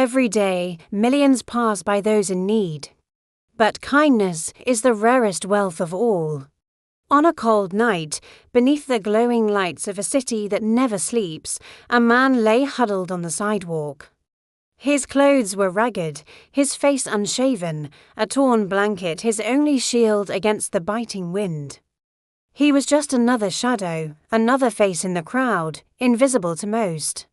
Every day, millions pass by those in need. But kindness is the rarest wealth of all. On a cold night, beneath the glowing lights of a city that never sleeps, a man lay huddled on the sidewalk. His clothes were ragged, his face unshaven, a torn blanket his only shield against the biting wind. He was just another shadow, another face in the crowd, invisible to most.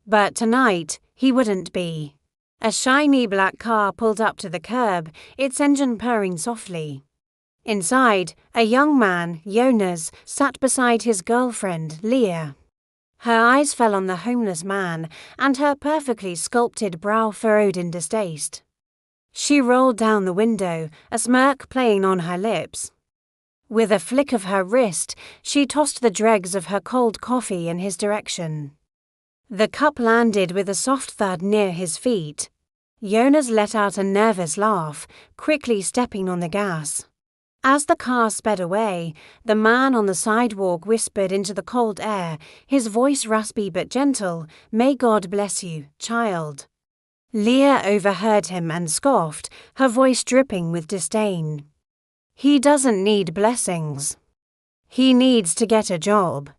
But tonight, he wouldn't be. A shiny black car pulled up to the curb, its engine purring softly. Inside, a young man, Jonas, sat beside his girlfriend, Leah. Her eyes fell on the homeless man, and her perfectly sculpted brow furrowed in distaste. She rolled down the window, a smirk playing on her lips. With a flick of her wrist, she tossed the dregs of her cold coffee in his direction. The cup landed with a soft thud near his feet. Jonas let out a nervous laugh, quickly stepping on the gas. As the car sped away, the man on the sidewalk whispered into the cold air, his voice raspy but gentle, "May God bless you, child." Leah overheard him and scoffed, her voice dripping with disdain. "He doesn't need blessings. He needs to get a job."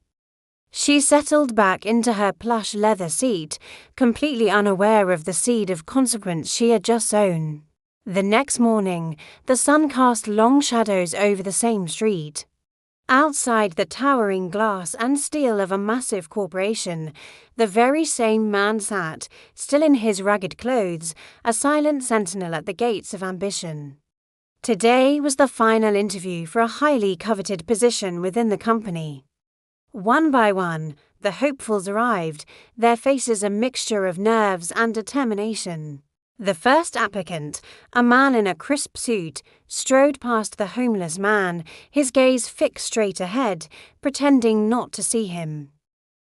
She settled back into her plush leather seat, completely unaware of the seed of consequence she had just sown. The next morning, the sun cast long shadows over the same street. Outside the towering glass and steel of a massive corporation, the very same man sat, still in his ragged clothes, a silent sentinel at the gates of ambition. Today was the final interview for a highly coveted position within the company. One by one, the hopefuls arrived, their faces a mixture of nerves and determination. The first applicant, a man in a crisp suit, strode past the homeless man, his gaze fixed straight ahead, pretending not to see him.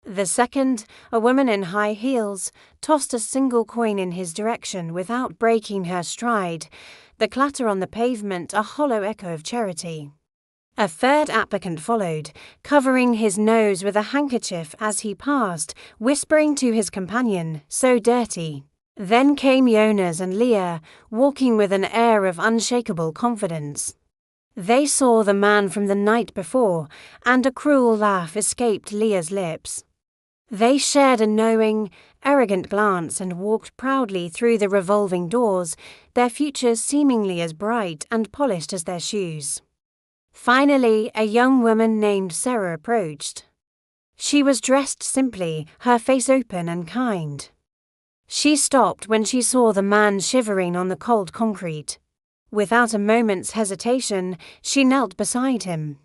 The second, a woman in high heels, tossed a single coin in his direction without breaking her stride, the clatter on the pavement a hollow echo of charity. A third applicant followed, covering his nose with a handkerchief as he passed, whispering to his companion, "So dirty." Then came Jonas and Leah, walking with an air of unshakable confidence. They saw the man from the night before, and a cruel laugh escaped Leah's lips. They shared a knowing, arrogant glance and walked proudly through the revolving doors, their futures seemingly as bright and polished as their shoes. Finally, a young woman named Sarah approached. She was dressed simply, her face open and kind. She stopped when she saw the man shivering on the cold concrete. Without a moment's hesitation, she knelt beside him.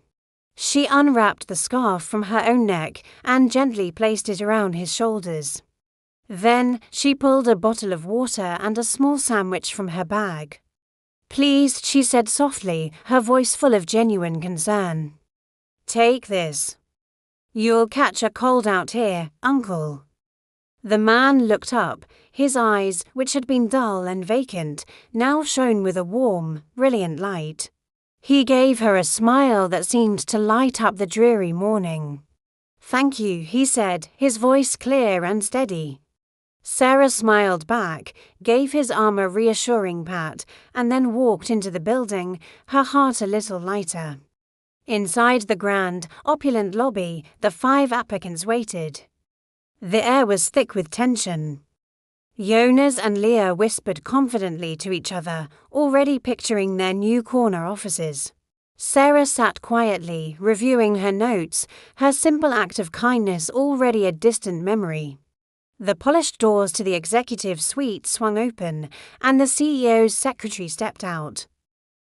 She unwrapped the scarf from her own neck and gently placed it around his shoulders. Then she pulled a bottle of water and a small sandwich from her bag. "Please," she said softly, her voice full of genuine concern. "Take this. You'll catch a cold out here, Uncle." The man looked up, his eyes, which had been dull and vacant, now shone with a warm, brilliant light. He gave her a smile that seemed to light up the dreary morning. "Thank you," he said, his voice clear and steady. Sarah smiled back, gave his arm a reassuring pat, and then walked into the building, her heart a little lighter. Inside the grand, opulent lobby, the 5 applicants waited. The air was thick with tension. Jonas and Leah whispered confidently to each other, already picturing their new corner offices. Sarah sat quietly, reviewing her notes, her simple act of kindness already a distant memory. The polished doors to the executive suite swung open, and the CEO's secretary stepped out.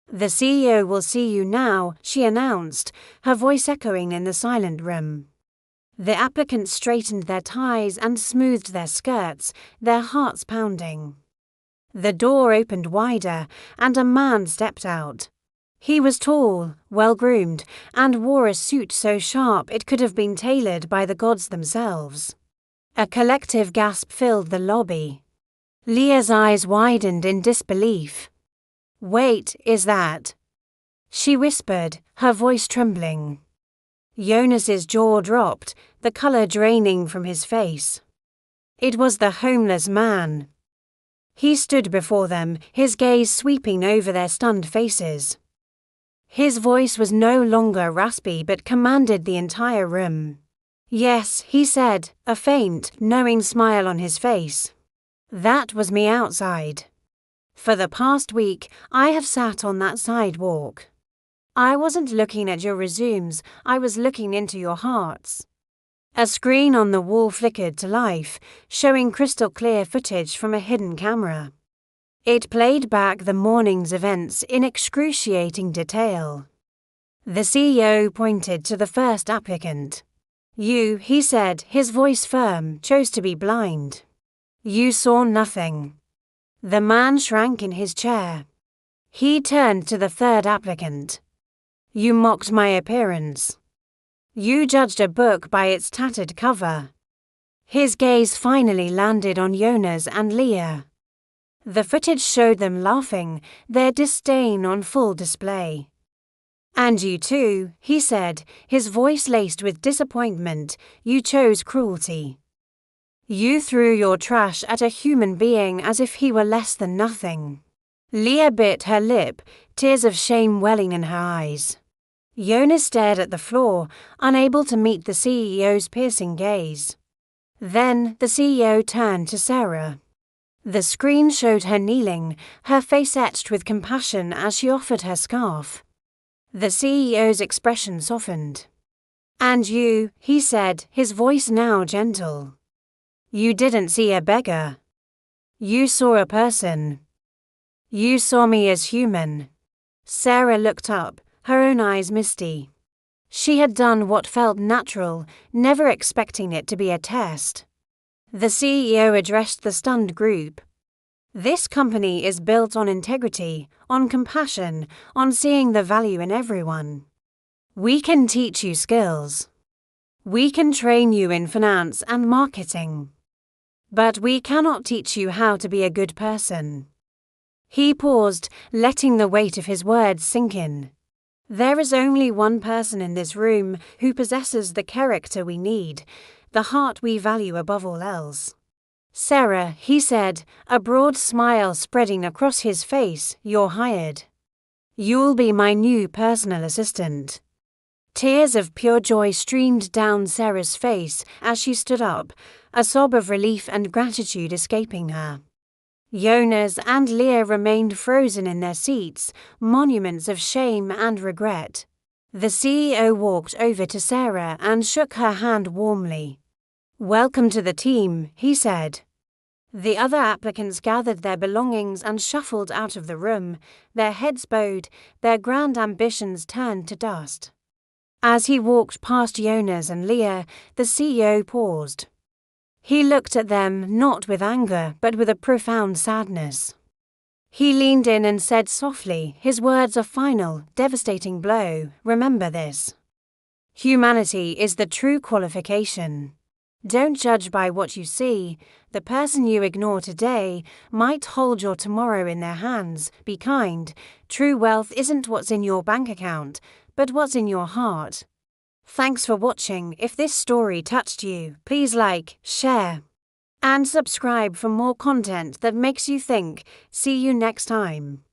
"The CEO will see you now," she announced, her voice echoing in the silent room. The applicants straightened their ties and smoothed their skirts, their hearts pounding. The door opened wider, and a man stepped out. He was tall, well-groomed, and wore a suit so sharp it could have been tailored by the gods themselves. A collective gasp filled the lobby. Leah's eyes widened in disbelief. "Wait, is that?" she whispered, her voice trembling. Jonas's jaw dropped, the colour draining from his face. It was the homeless man. He stood before them, his gaze sweeping over their stunned faces. His voice was no longer raspy but commanded the entire room. "Yes," he said, a faint, knowing smile on his face. "That was me outside. For the past week, I have sat on that sidewalk. I wasn't looking at your resumes, I was looking into your hearts." A screen on the wall flickered to life, showing crystal clear footage from a hidden camera. It played back the morning's events in excruciating detail. The CEO pointed to the first applicant. "You," he said, his voice firm, "chose to be blind. You saw nothing." The man shrank in his chair. He turned to the third applicant. "You mocked my appearance. You judged a book by its tattered cover." His gaze finally landed on Jonas and Leah. The footage showed them laughing, their disdain on full display. "And you too," he said, his voice laced with disappointment, "you chose cruelty. You threw your trash at a human being as if he were less than nothing." Leah bit her lip, tears of shame welling in her eyes. Jonas stared at the floor, unable to meet the CEO's piercing gaze. Then the CEO turned to Sarah. The screen showed her kneeling, her face etched with compassion as she offered her scarf. The CEO's expression softened. "And you," he said, his voice now gentle. "You didn't see a beggar. You saw a person. You saw me as human." Sarah looked up, her own eyes misty. She had done what felt natural, never expecting it to be a test. The CEO addressed the stunned group. "This company is built on integrity, on compassion, on seeing the value in everyone. We can teach you skills. We can train you in finance and marketing. But we cannot teach you how to be a good person." He paused, letting the weight of his words sink in. "There is only one person in this room who possesses the character we need, the heart we value above all else. Sarah," he said, a broad smile spreading across his face, "you're hired. You'll be my new personal assistant." Tears of pure joy streamed down Sarah's face as she stood up, a sob of relief and gratitude escaping her. Jonas and Leah remained frozen in their seats, monuments of shame and regret. The CEO walked over to Sarah and shook her hand warmly. "Welcome to the team," he said. The other applicants gathered their belongings and shuffled out of the room, their heads bowed, their grand ambitions turned to dust. As he walked past Jonas and Leah, the CEO paused. He looked at them not with anger, but with a profound sadness. He leaned in and said softly, his words a final, devastating blow, "Remember this. Humanity is the true qualification. Don't judge by what you see. The person you ignore today might hold your tomorrow in their hands. Be kind. True wealth isn't what's in your bank account, but what's in your heart." Thanks for watching. If this story touched you, please like, share, and subscribe for more content that makes you think. See you next time.